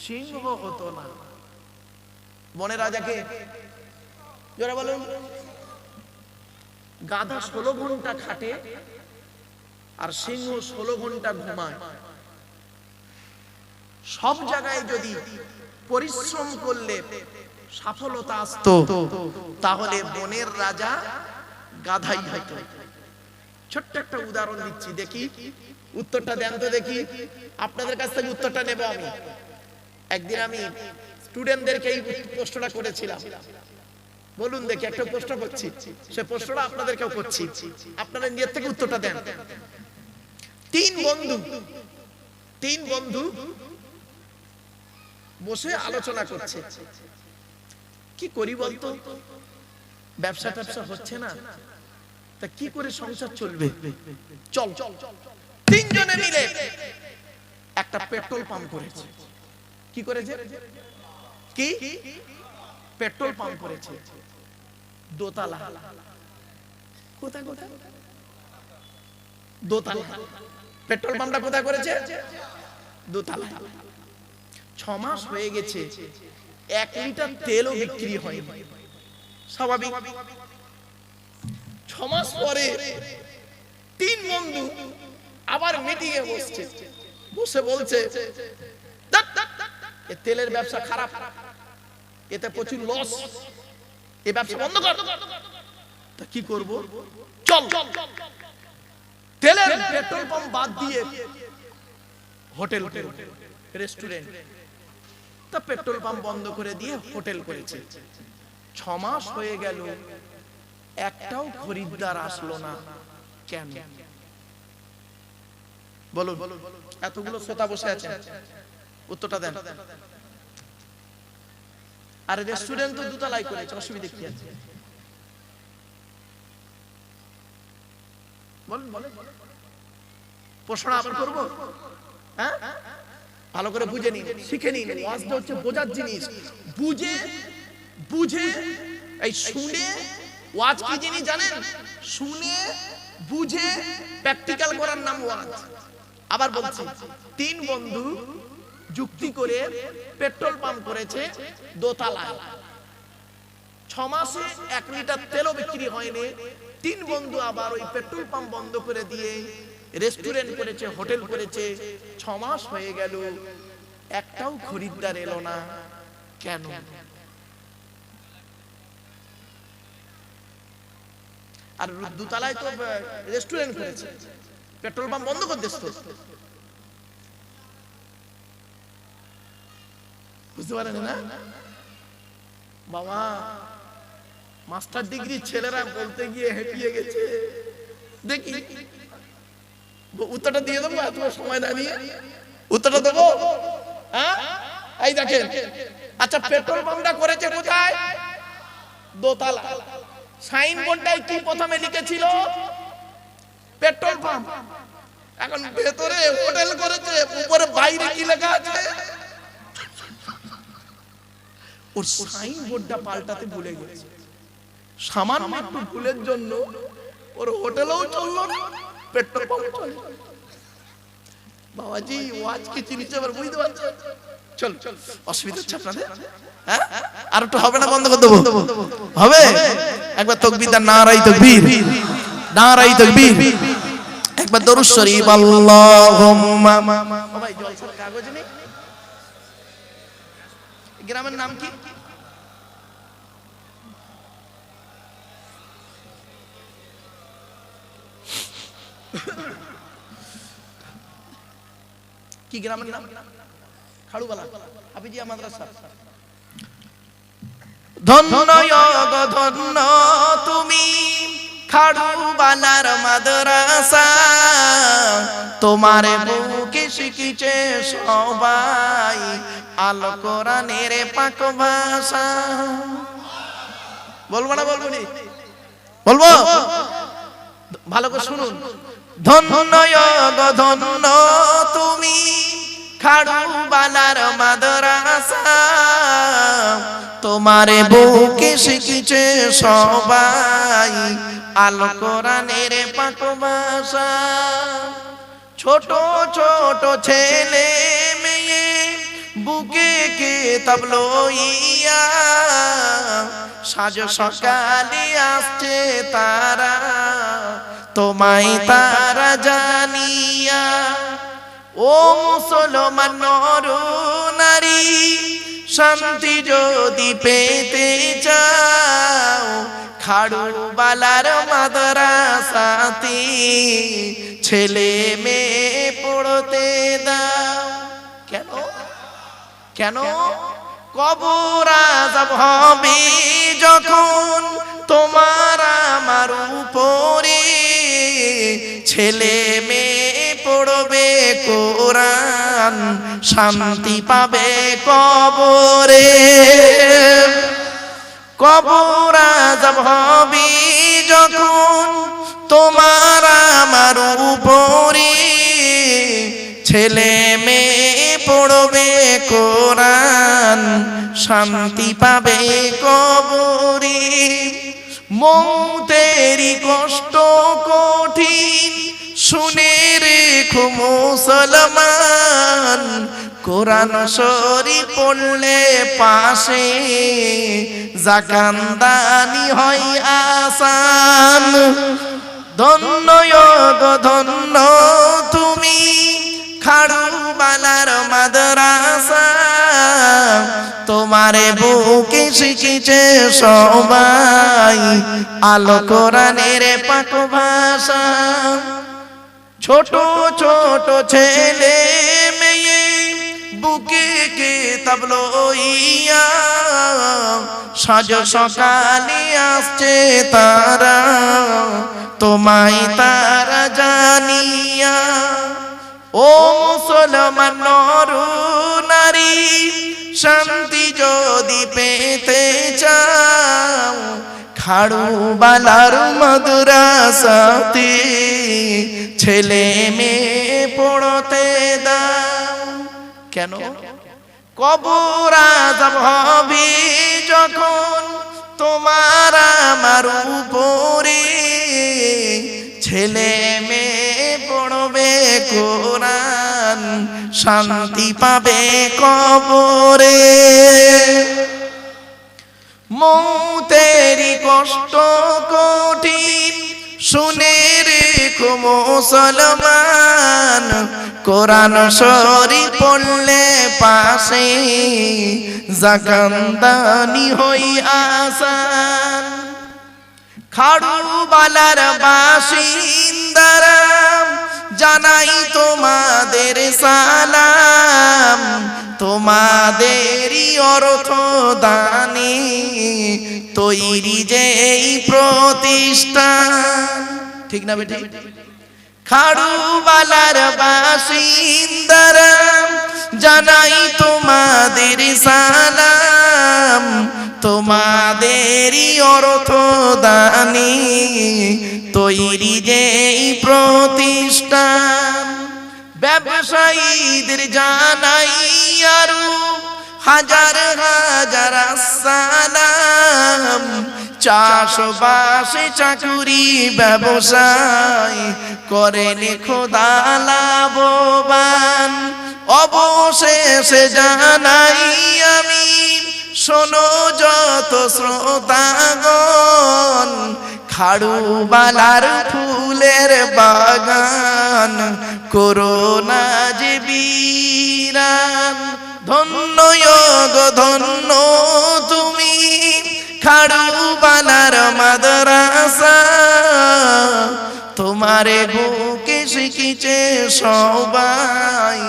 সিংহ হতো না। বনের রাজাকে যারা বলুন, গাধা 16 ঘন্টা খাটে আর সিংহ 16 ঘন্টা ঘুমায়। সব জায়গায় যদি পরিশ্রম করলে সফলতা আসতো, তাহলে বনের রাজা গাধাই হতো। ছোট্ট একটা উদাহরণ দিচ্ছি, দেখি উত্তরটা দেন তো দেখি। আপনাদের কাছ থেকে উত্তরটা নেব আমি। একদিন আমি স্টুডেন্টদেরকে এই প্রশ্নটা করেছিলাম। বলুন দেখি, একটা প্রশ্ন করছি, সে প্রশ্নটা আপনাদেরকেও করছি, আপনারা নিজের থেকে উত্তরটা দেন। তিন বন্ধু বসে আলোচনা করছে, কি করি বলতো, ব্যবসা ট্যাবসা হচ্ছে না, তা কি করে সংসার চলবে, চল। তিনজনে মিলে একটা পেট্রোল পাম্প করেছে। কি করেছে? কি পেট্রোল পাম্প করেছে, দোতলা। কোথায়? দোতলা। পেট্রোল পাম্পটা কোথায় করেছে? দোতলা। 6 মাস হয়ে গেছে, 1 লিটার তেলও বিক্রি হয়নি। স্বাভাবিক। 6 মাস পরে 3 বন্ধু আবার মিটিং এ বসছে, বসে বলছে এ তেলের ব্যবসা খারাপ, এতে প্রচুর লস, এই ব্যবসা বন্ধ কর। তা কি করব? চল তেলের পেট্রোল পাম্প বাদ দিয়ে হোটেল, রেস্টুরেন্ট। তা পেট্রোল পাম্প বন্ধ করে দিয়ে হোটেল করেছে। 6 মাস হয়ে গেল, একটাও খরিদ্দার আসলো না। কেন বলুন? এতগুলো শ্রোতা বসে আছেন, উত্তরটা দেন। আর রেস্টুরেন্ট তো দুতলাই করেছে, অসুবিধা কি আছে? বলুন। প্রশ্ন আবার করবো? হ্যাঁ, ভালো করে বুঝে নিন, শিখে নিন। ওয়াজটা হচ্ছে বোঝার জিনিস। বুঝে এই শুনে ওয়াজ কি জিনিস জানেন? শুনে বুঝে প্র্যাকটিক্যাল করার নাম ওয়াজ। আবার বলছি, 3 বন্ধু যুক্তি করে পেট্রোল পাম্প করেছে দোতলায়। 6 মাসে 1 লিটার তেলও বিক্রি হয়নি। 3 বন্ধু আবার ওই পেট্রোল পাম্প বন্ধ করে দিয়ে রেস্টুরেন্ট করেছে, হোটেল করেছে। 6 মাস হয়ে গেল, একটাও খরিদ্দার এলো না। কেন? আর দুতলায় তো রেস্টুরেন্ট করেছে, পেট্রোল পাম্প বন্ধ করে দিস। বুঝতে পারেন না বাবা? মাস্টার ডিগ্রি ছেলেরা বলতে গিয়ে হেঁপিয়ে গেছে। দেখি উত্তরটা দিয়ে দেবো, এত সময় না নিয়ে উত্তরটা দেবো। হ্যাঁ, এই দেখেন। আচ্ছা, পেট্রোল পাম্পটা করেছে কোথায়? দোতলা। সাইনবোর্ডটাই কি প্রথমে লিখেছিল? Petrol pump. এখন ভেতরে হোটেল করেছে, উপরে বাইরে কি লেখা আছে? ওর সাইনবোর্ডটা পাল্টাতে ভুলে গেছে। সামান্য একটু ভুলের জন্য ওর হোটেলও চললো না, পেট্রোল পাম্প চলে। বাবাজি ওয়াজ কি জিনিস আবার বুঝতে পারছেন? চল অসুবিধা হচ্ছে আপনাদের? হ্যাঁ আর একটু হবে না? বন্ধ করে দেবো? হবে? একবার তাকবীর দেন, নারায়ে তাকবীর, নারায়ে তাকবীর। একবার দরুদ শরীফ আল্লাহুম্মা। ও ভাই জলসার কাগজ নেই? গ্রামের নাম কি? কি গ্রামের নাম? খাড়ুবালা হাফিজিয়া মাদ্রাসা। ধন্য গো ধন্য তুমি খাড়ুবালার মাদ্রাসা, তোমার বুকে শিখিছে সবাই আল কোরআনের পাক ভাষা। বলবো না? বলবো নি? বলবো? ভালো করে শুনুন। ধন্য গো ধন্য তুমি খাড়ুবালার মাদ্রাসা, তোমার বুকে শিখিছে সবাই আল কোরআনের পাক ভাষা। ছোট ছোট ছেলে মেয়ে বুকে কিতাব লইয়া সাজ সকালে আসছে তারা, তোমায় তারা জানিয়া। ও মুসলমান নর নারী, শান্তি যদি পেতে চাও খাড়ুবালার মাদ্রাসাতে ছেলে মেয়ে পড়তে দাও। কেন? কেন? কবর আযাব হবে যখন তোমার আমার উপরে, ছেলে মেয়ে পড়বে কোরআন শান্তি পাবে কবরে। কবর আযাব হবে যখন তোমার আমার উপরে, ছেলে মেয়ে পড়বে কোরআন শান্তি পাবে কবরে। মৌতেরি কষ্ট কঠিন শুনে রেখো মুসলমান, কোরআন শরীফ পড়লে পাশে জাকান্দানি হয় আসান। ধন্য গো ধন্য তুমি খাড়ুবালার মাদ্রাসা, তোমার বুকে শিখিছে সবাই আল কোরআনের পাক ভাষা। ছোট ছোট ছেলে মেয়ে বুকে কিতাব লইয়া সাজ সকালে আসছে তারা, তোমায় তারা জানিয়া। ও মুসলমান নর নারী, শান্তি যদি পেতে চাও খাড়ুবালার মাদ্রাসাতে ছেলে মেয়ে পড়তে দাও। কেন? কবর আযাব হবে যখন তোমার আমার উপরে, ছেলে মেয়ে পড়বে কোরআন শান্তি পাবে কবরে। মৌতেরি কষ্ট কঠিন শুনে রেখো মুসলমান, কোরআন শরীফ পড়লে পাশে জাকান্দানি হই আসান। খাড়ুবালার বাসিন্দারা জানাই তোমাদের সালাম, তোমাদেরই অর্থ দানে তৈরি যেই প্রতিষ্ঠান। ঠিক না বেটি? খাড়ুবালার বাসিন্দারা জানাই তোমাদের সালাম, তোমাদেরই অর্থ দানে তৈরি যেই প্রতিষ্ঠান। ব্যবসায়ীদের জানাই আরো হাজার হাজার আসসালাম। চাষবাসে চাকুরি ব্যবসায় করেন খোদা লাভবান। অবশেষে জানাই আমি, শোনো যত শ্রোতাগণ, খাড়ুবালার ফুলের বাগান করোনা যে বিরান। ধন্য গো ধন্য তুমি খাড়ুবালার মাদ্রাসা, তোমারে বুকে শিখিছে সবাই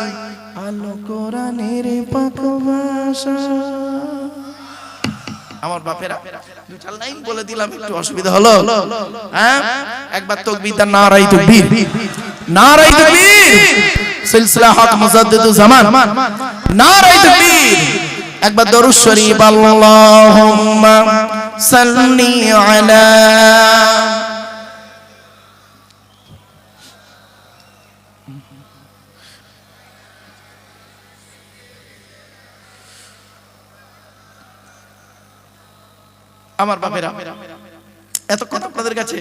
আলো কোরআনের পাক ভাষা। আমার বাপেরা দু চার লাইন বলে দিলাম, একটু অসুবিধা হলো? হ্যাঁ, একবার তাকবীর দেন, নারায়ে তাকবীর, নারায়ে তাকবীর। সিলসিলা হক মুজাদ্দিদুজ জামান, নারায়ে তাকবীর। একবার দরুদ শরীফ, আল্লাহুম্মা সাল্লি আলা। আমার বাপেরা, এতক্ষণ আপনাদের কাছে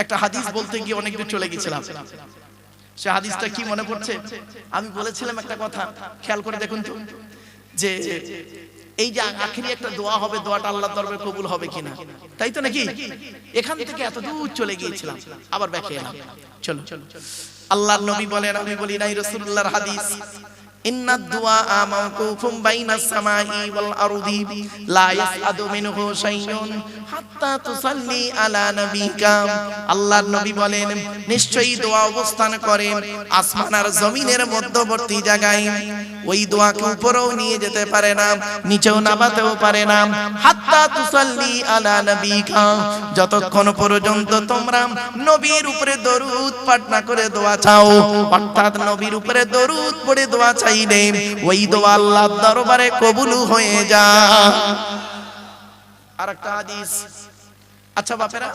একটা হাদিস বলতে গিয়ে অনেক দূর চলে গেছিলাম। সে হাদিসটা কি মনে পড়ছে? আমি বলেছিলাম একটা কথা, খেয়াল করে দেখুন তো, যে এই যে আখেরি একটা দোয়া হবে, দোয়াটা আল্লাহর দরবারে কবুল হবে কিনা, তাই তো নাকি? এখান থেকে এত দূর চলে গিয়েছিলাম, আবার ব্যাকে এলাম। চলো, আল্লাহর নবী বলেন, আমি বলি নাই, রাসূলুল্লাহর হাদিস, ইন্না দুআ মাওকুফুম বাইনাস সামাই ওয়াল আরদি লা ইয়াসআদু মিনহু শাইউন হাত্তা তুসাল্লি আলা নবিকা। আল্লাহর নবী বলেন, নিশ্চয়ই দোয়া অবস্থান করে আসমান আর জমিনের মধ্যবর্তী জায়গায়। ওই দোয়াকে উপরেও নিয়ে যেতে পারে না, নিচেও নামাতেও পারে না। হাত্তা তুসাল্লি আলা নবিকা, যতক্ষণ পর্যন্ত তোমরা নবীর উপরে দরুদ পাঠ না করে দোয়া চাও, অর্থাৎ নবীর উপরে দরুদ পড়ে দোয়া চাইলে ওই দোয়া আল্লাহর দরবারে কবুল হয়ে যায়। আরেকটা হাদিস। আচ্ছা বাপেরা,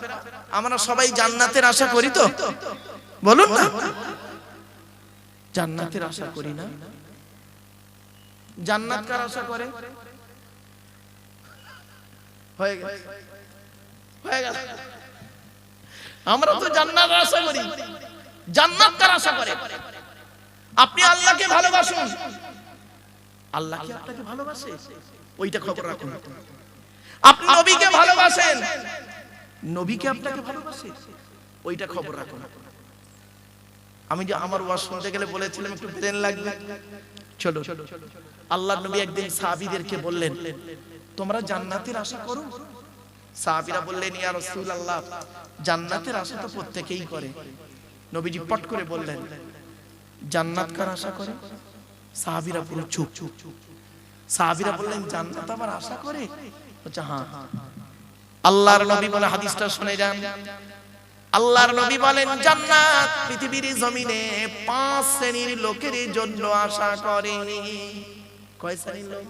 আমরা সবাই জান্নাতের আশা করি তো? বলুন না, জান্নাতের আশা করি না? জান্নাত কার আশা করে? হয়ে গেল, হয়ে গেল। আমরা তো জান্নাতের আশা করি, জান্নাত কার আশা করে? আপনি আল্লাহকে ভালোবাসুন, আল্লাহ কি আপনাকে ভালোবাসে? ওইটা খবর রাখুন। আপনি নবীকে ভালোবাসেন, নবীকে আপনাকে ভালোবাসে, ওইটা খবর রাখুন। আমি যে আমার ওয়াজ শুনতে গেলে বলেছিলাম একটু ব্রেন লাগবে। চলো, আল্লাহর নবী একদিন সাহাবীদেরকে বললেন, তোমরা জান্নাতের আশা করো? সাহাবীরা বললেন, ইয়া রাসূলুল্লাহ, জান্নাতের আশা তো প্রত্যেকেই করে। নবীজি পট করে বললেন, জান্নাত কার আশা করে? সাহাবীরা পুরো চুপ। সাহাবীরা বললেন, জান্নাত আমার আশা করে? বলছে হ্যাঁ। আল্লাহর নবী বলে, হাদিসটা শুনে যান। আল্লাহর নবী বলেন, জান্নাত পৃথিবীর জমিনে 5 শ্রেণীর লোকের জন্য আশা করে। কয় শ্রেণীর লোক?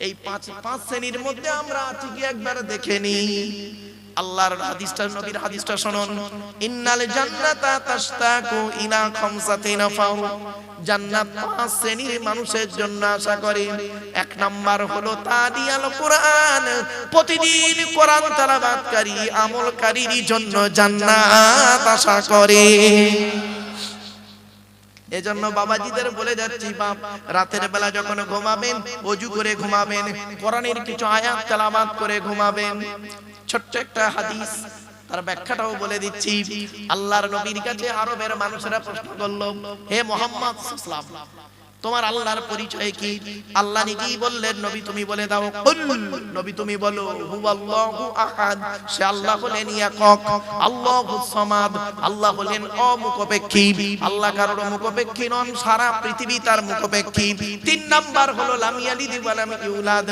এই 5 শ্রেণীর মধ্যে আমরা আছি কি একবার দেখে নি। আল্লাহর হাদিসটা, নবীর হাদিসটা শুনুন। ইন্নাল জান্নাতা তাশতাকু ইলা খামসাতি নাফার। জান্নাত 5 শ্রেণীর মানুষের জন্য আশা করে। 1 নাম্বার হলো তালিয়াল কোরআন, প্রতিদিন কোরআন তেলাওয়াতকারী আমলকারীর জন্য জান্নাত আশা করে। এজন্য বাবাজিদের বলে যাচ্ছি, বাপ রাতের বেলা যখন ঘুমাবেন, ওযু করে ঘুমাবেন, কোরআনের কিছু আয়াত তেলাওয়াত করে ঘুমাবেন। ছোট্ট একটা হাদিস, তার ব্যাখ্যাটাও বলে দিচ্ছি। আল্লাহর নবীর কাছে আরবের মানুষেরা প্রশ্ন করল, হে মুহাম্মদ সাল্লাল্লাহু আলাইহি ওয়াসাল্লাম, তোমার আল্লাহর পরিচয় কি? আল্লাহ নিজেই বললেন, নবী তুমি বলে দাও। কুল, নবী তুমি বলো, হুয়াল্লাহু আহাদ, সে আল্লাহ হলেন একক। আল্লাহুস সামাদ, আল্লাহ হলেন অমুখপেক্ষী। আল্লাহ কারোর মুখপেক্ষী নন, সারা পৃথিবী তার মুখপেক্ষী। 3 নাম্বার হলো লাম ইয়ালিদ ওয়া লাম ইউলাদ,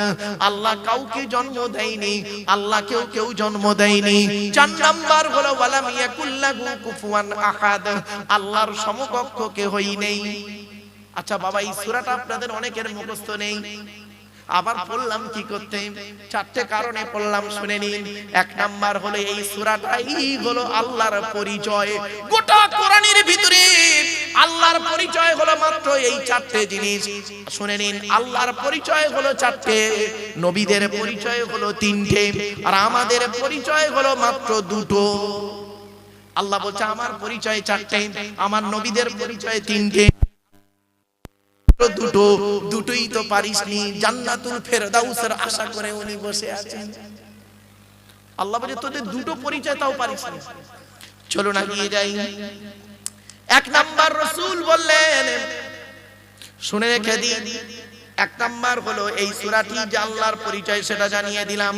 আল্লাহ কাউকে জন্ম দেয়নি, আল্লাহ কেউ জন্ম দেয়নি। 4 নাম্বার হলো ওয়া লাম ইয়াকুল্লাহু কুফুয়ান আহাদ, আল্লাহর সমকক্ষ কেউই নেই। আচ্ছা বাবা, এই সূরাটা আপনাদের অনেকের মুখস্থ নেই। আবার পড়লাম কি করতে? 4টে কারণে পড়লাম, শুনে নিন। 1 নাম্বার হলো এই সূরাটাই হলো আল্লাহর পরিচয়। গোটা কোরআনের ভিতরে আল্লাহর পরিচয় হলো মাত্র এই চারটে জিনিস। শুনে নিন, আল্লাহর পরিচয় হলো চারটে, নবীদের পরিচয় হলো তিনটে, আর আমাদের পরিচয় হলো মাত্র দুটো। আল্লাহ বলছে আমার পরিচয় চারটে, আমার নবীদের পরিচয় তিনটে, দুটো, দুটোই তো পারিসনি। জান্নাতুল ফেরদাউসের আশা করে উনি বসে আছেন। আল্লাহ বলে তোদের দুটো পরিচয় তাও পারিসনি। চলো না গিয়ে যাই। এক নাম্বার রাসূল বললেন, শুনে রেখে দিন, এক নাম্বার হলো এই সূরাটি যে আল্লাহর পরিচয় সেটা জানিয়ে দিলাম।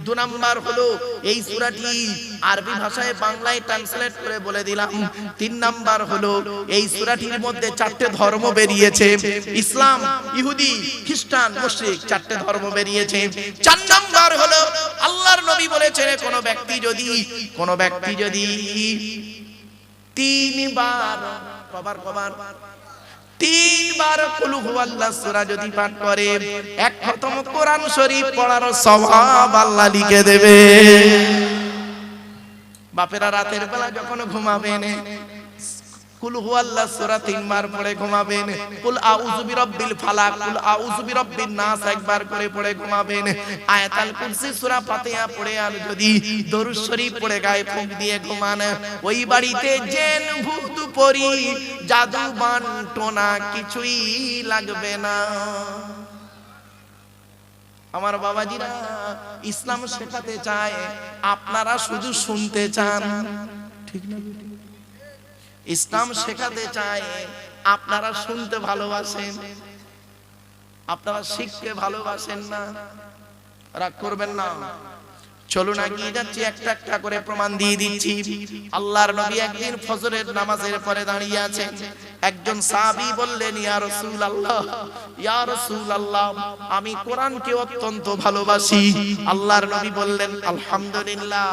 দুই নাম্বার হলো এই সূরাটি আরবি ভাষায় বাংলায় ট্রান্সলেট করে বলে দিলাম। তিন নাম্বার হলো এই সূরাটির মধ্যে চারটে ধর্ম বেরিয়েছে, ইসলাম, ইহুদি, খ্রিস্টান, মুশরিক, চারটে ধর্ম বেরিয়েছে। চার নাম্বার হলো আল্লাহর নবী বলেছেন কোন ব্যক্তি যদি তিনবার কুল হুয়াল্লাহ সূরা যদি পাঠ করে, এক খতম কোরআন শরীফ পড়ার সওয়াব আল্লাহ লিখে দেবে। বাপেরা রাতের বেলা যখন ঘুমাবেন কুল হুয়াল্লাহ সূরা তিনবার পড়ে ঘুমাবেন, কুল আউযু বিরাব্বিল ফালাক, কুল আউযু বিরাব্বিন নাস একবার করে পড়ে ঘুমাবেন, আয়াতুল কুরসি সূরা ফাতিহা পড়ে আর যদি দরুদ শরীফ পড়ে গায়ে ফুঁক দিয়ে ঘুমান, ওই বাড়িতে জিন ভূত পরি জাদু বানটোনা কিছুই লাগবে না। আমার বাবাজিরা ইসলাম শেখাতে চায়, আপনারা শুধু শুনতে চান, ঠিক না? ইসলাম শেখাতে চায়, আপনারা শুনতে ভালোবাসেন, আপনারা শিখতে ভালোবাসেন না। রাগ করবেন না, চলুন এগিয়ে যাচ্ছি, একটা একটা করে প্রমাণ দিয়ে দিচ্ছি। আল্লাহর নবী একদিন ফজরের নামাজের পরে দাঁড়িয়ে আছেন। একজন সাহাবী বললেন, ইয়া রাসূলুল্লাহ, ইয়া রাসূলুল্লাহ, আমি কোরআনকে অত্যন্ত ভালোবাসি। আল্লাহর নবী বললেন, আলহামদুলিল্লাহ।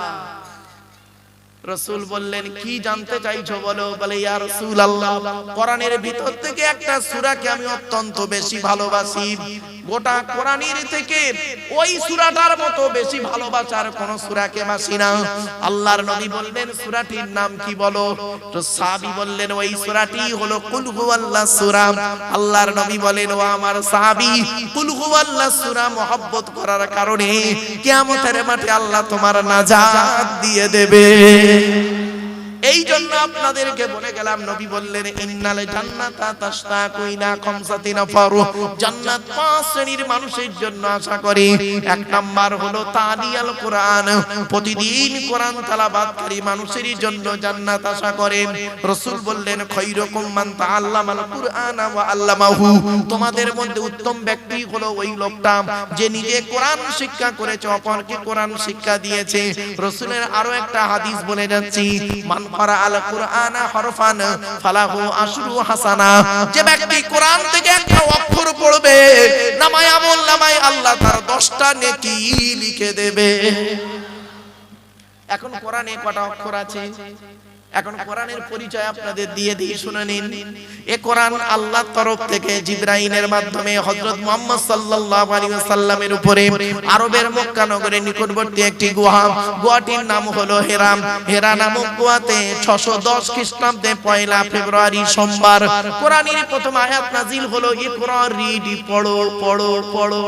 রাসূল বললেন, কি জানতে চাইছো বলো? বলে, ইয়া রাসূলুল্লাহ, কোরআনের ভিতর থেকে একটা সূরাকে আমি অত্যন্ত বেশি ভালোবাসি। গোটা কোরআনের থেকে ওই সূরাটার মতো বেশি ভালোবাসার কোন সূরাকে বাসি না। আল্লাহর নবী বললেন, সূরাটির নাম কি বলো? তো সাহাবী বললেন, ওই সূরাটি হলো কুল হুয়াল্লাহ সূরা। আল্লাহর নবী বলেন, ও আমার সাহাবী, কুল হুয়াল্লাহ সূরা মহব্বত করার কারণে কিয়ামতের মাঠে আল্লাহ তোমার নাজাত দিয়ে দেবে। এই জন্য আপনাদেরকে বলে গেলাম, নবী বললেন, ইন্নাল জান্নাতা তাশতাকু ইলা খামসাতি নাফার, জান্নাত পাঁচ শ্রেণীর মানুষের জন্য আশা করে। এক নাম্বার হলো তালিয়াল কোরআন, প্রতিদিন কোরআন তেলাওয়াতকারী মানুষের জন্য জান্নাত আশা করে। রাসূল বললেন, খায়রুকুম মান তাআল্লামাল কুরআনা ওয়া আল্লামাহু, তোমাদের মধ্যে উত্তম ব্যক্তি হলো ওই লোকটা যে নিজে কোরআন শিক্ষা করেছে, অপরকে কোরআন শিক্ষা দিয়েছে। রাসূলের আরো একটা হাদিস বলে যাচ্ছি, মান ক্বারা আল কুরআনা হরফান ফালাহু আশরু হাসানা, যে ব্যক্তি কোরআন থেকে একটা অক্ষর পড়বে, নামায় আমল নামায় আল্লাহ তার 10টা নেকি লিখে দেবে। এখন কোরআনে কত অক্ষর আছে? এখন কোরআনের পরিচয় আপনাদের দিয়ে দিই, শুনে নিন। এই কোরআন আল্লাহর তরফ থেকে জিবরাইলের মাধ্যমে হযরত মুহাম্মদ সাল্লাল্লাহু আলাইহি ওয়াসাল্লামের উপরে আরবের মক্কা নগরের নিকটবর্তী একটি গুহাটির নাম হলো হেরা। হেরা নামক গুহাতে 610 খ্রিস্টাব্দে 1 ফেব্রুয়ারি সোমবার কোরআনের প্রথম আয়াত নাজিল হলো, ইকরা রিড, পড়ো পড়ো পড়ো।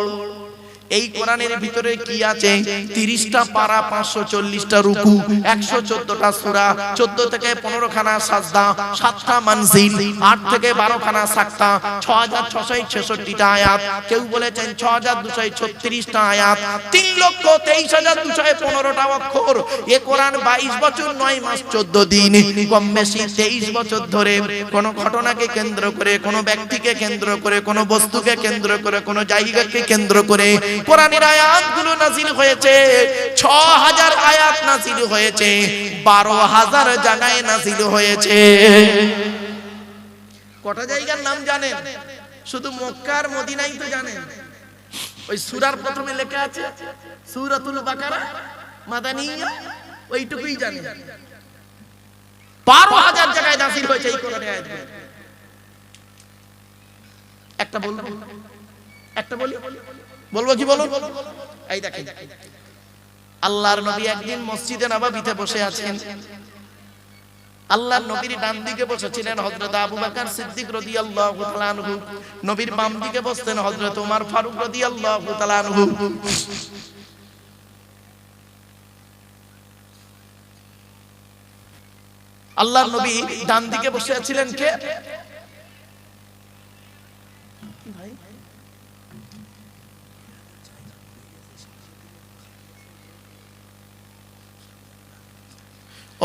এই কোরআনের ভিতরে কি আছে? 30টা পারা, 540টা রুকু, 114টা সূরা, 14 থেকে 15 খানা সাজদা, 7টা মানজিল, 8 থেকে 12 খানা সাক্তা, 6666টা আয়াত, কেউ বলেছেন 6236টা আয়াত, 3,23,215টা অক্ষর। এই কোরআন 22 বছর 9 মাস 14 দিন, কম বেশি 23 বছর ধরে কোন ঘটনাকে কেন্দ্র করে, কোন ব্যক্তিকে কেন্দ্র করে, কোন বস্তুকে কেন্দ্র করে, কোন জায়গাকে কেন্দ্র করে কোরআনের আয়াতগুলো নাযিল হয়েছে। 6000 আয়াত নাযিল হয়েছে, 12000 জায়গায় নাযিল হয়েছে। কত জায়গার নাম জানেন? শুধু মক্কা আর মদিনাই তো জানেন। ওই সূরার প্রথমে লেখা আছে সূরাতুল বাকারা মাদানিয়া, ওইটুকুই জানেন। 12000 জায়গায় নাযিল হয়েছে এই কোরআনের আয়াতগুলো। একটা বলবো, একটা বলবো কি বলুন? এই দেখেন, আল্লাহর নবী একদিন মসজিদে নববীতে বসে আছেন। আল্লাহর নবীর ডান দিকে বসেছিলেন হযরত আবু বকর সিদ্দিক রাদিয়াল্লাহু তাআলা আনহু, নবীর বাম দিকে বসতেন হযরত ওমর ফারুক রাদিয়াল্লাহু তাআলা আনহু। আল্লাহর নবী ডান দিকে বসে আছিলেন কে? ভাই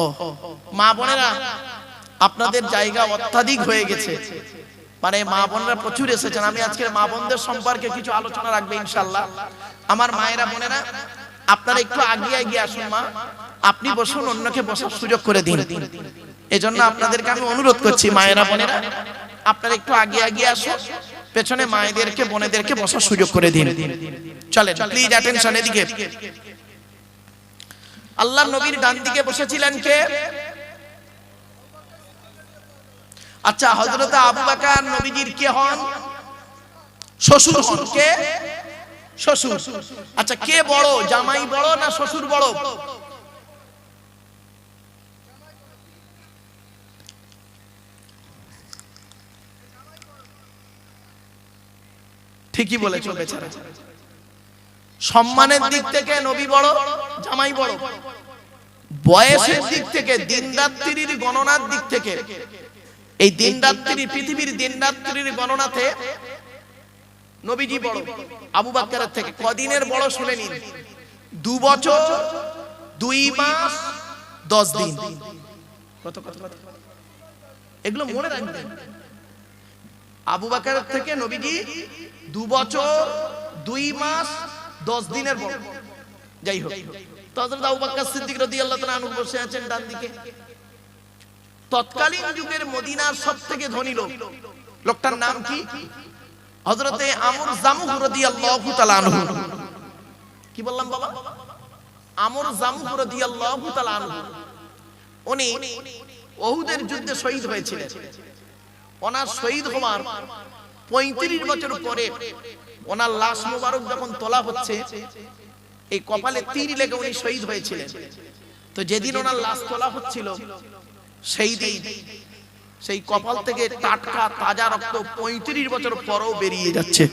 ও মা বোনেরা, আপনাদের জায়গা অত্যাধিক হয়ে গেছে, মানে মা বোনরা প্রচুর এসেছেন। আমি আজকের মা বোনদের সম্পর্কে কিছু আলোচনা রাখবো ইনশাআল্লাহ। আমার মায়েরা বোনেরা, আপনারা একটু আগিয়ে এগিয়ে আসুন। মা আপনি বসুন, অন্যকে বসার সুযোগ করে দিন। এজন্য আপনাদেরকে আমি অনুরোধ করছি, মায়েরা বোনেরা আপনারা একটু আগিয়ে এগিয়ে আসুন, পেছনে মায়েদেরকে বোনেদেরকে বসার সুযোগ করে দিন। চলেন প্লিজ অ্যাটেনশন এদিকে। আল্লাহর নবীর ডান দিকে বসেছিলেন কে? আচ্ছা, হযরত আবু বকর নবীজির কে হন? শ্বশুর হন। কে? শ্বশুর। আচ্ছা, কে বড়, জামাই বড় না শ্বশুর বড়? ঠিকই বলেছো বেচারা। সম্মানের দিক থেকে নবী বড়, জামাই বড়। বয়সের দিক থেকে, দিন রাত্রির গণনার দিক থেকে, এই দিন রাত্রি, পৃথিবীর দিন রাত্রির গণনাতে নবীজি বড় আবু বকরের থেকে। কদিনের বড় শুনে নিন, 2 বছর 2 মাস 10 দিন। কত কত কত, এগুলো মনে রাখবেন। আবু বকরের থেকে নবীজি 2 বছর 2 মাস 10 দিনের বড়। যাই হোক, তো হযরত আবু বকর সিদ্দিক রাদিয়াল্লাহু তাআলা আনহু বসে আছেন ডান দিকে। তৎকালীন যুগের মদিনার সবথেকে ধনী লোক, লোকটার নাম কি? হযরতে আমর জামুহ রাদিয়াল্লাহু তাআলা আনহু। কি বললাম বাবা? আমর জামুহ রাদিয়াল্লাহু তাআলা আনহু। উনি উহুদের যুদ্ধে শহীদ হয়েছিলেন। ওনার শহীদ হওয়ার 35 বছর পরে ওনার লাশ মোবারক যখন তোলা হচ্ছে, এই কপালে তীর লেগে উনি শহীদ হয়েছিলেন। তো যেদিন ওনার লাশ তোলা হচ্ছিল, সেই দিন সেই কপাল থেকে টাটকা তাজা রক্ত 35 বছর পরেও বেরিয়ে যাচ্ছে।